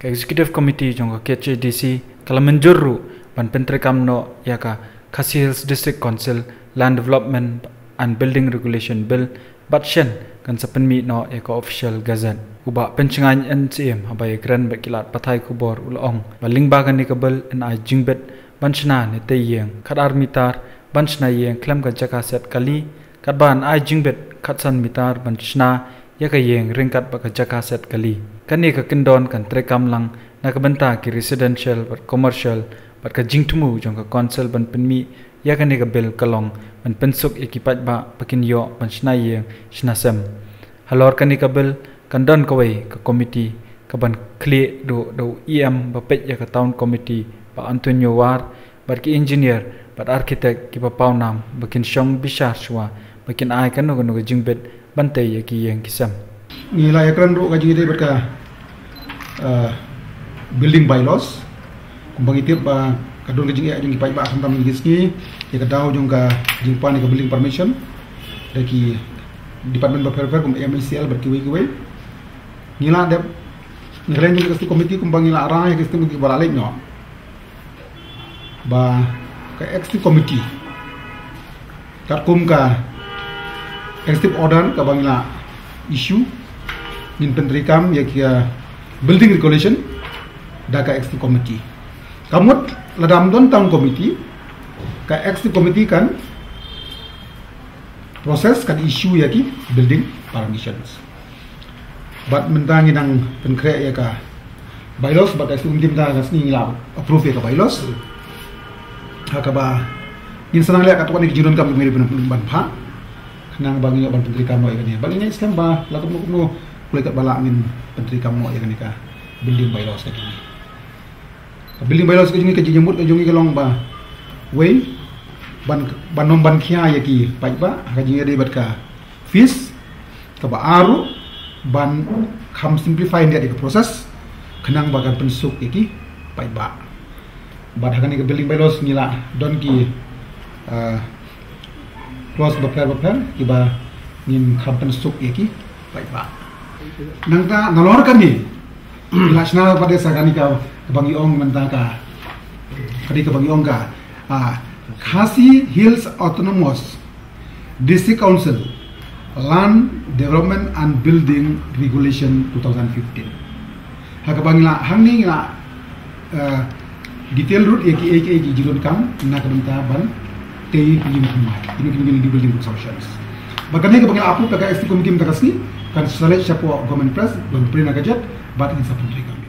ke executive committee jong ke KCDC kala menjurru ban pentri kamno ya ka Khasi Hills District Council Land Development and Building Regulation Bill batshen kan sapenmi no ya ka official gazette uba pencengan NCM abai gran bekilat pathai kubor ulong baling bagan ni kabel en ai jingbet banchna ne teyeng khadar mitar banchna yeng klem ka jaka set kali kadban ai jingbet khatsan mitar banchna ya ka yeng ringkat ba ka jaka set kali kani ka kindon kan trekam lang na ka benta ki residential but commercial but ka jingtumu jong ka council ban penmi ya kani ka bel kalong ban pensuk ekipat ba pakin yo banchna yeng shnasam halor kani ka bel kandon kawai ka committee ka ban kle do EM ba pet ya ka town committee ba Antonio War bar ki engineer bar architect ki ba paunam bakin shong bishar shwa bakin ai kan no jingbet bantai ya ki yang kisam nila yakran ro ka jingide berka building bylaws kumbang itip ba kadon ka jingi ajung ipai ba samtam ngisni ya ka daw jong ka jingpan ka building permission daki department of welfare kum MCL bar ki we nila dep ngren jong ka committee kumbang nila arang ya kistim ki balalik no ba ka executive committee kat kum ka executive order ka bangla issue min pentrikam ya kia building regulation da ka executive committee kamut ladam don town committee ka executive committee kan proses kan issue ya ki building permissions bat mentangi nang penkre ya ka bylaws bat executive committee da ngasni ngila approve ya ka bylaws hakaba insan lihat katuan ni jinon kam meri ban pha nang bagi ban penteri kamu ya ni bagi ni Islam ba lakum no kulai kat balak min penteri kamu ya ni ka building bylaws ka ni building bylaws ka ni ka jemut ka jongi ka long ba we ban nom ban khia ya ki pai ba ka jingi de bat ka fees ka ba aru ban kham simplify dia di proses kenang bagan pensuk ya ki pai ba bat hakani ka building bylaws ni la don ki close bakar kiba nin kampen suk yaki baik ba nangta nalor kami national pada sagani ka bangi ong mentaka kadi ka bangi ong ka Khasi Hills Autonomous District Council Land Development and Building Regulation 2015 haka bangila hangni la detail route yaki jirun kam na ka benta ban tei ini building constructions. Bagani ke bangal apu pakai ST committee mtakasni kan select siapa government press dan print agajat bat ini sapun kami.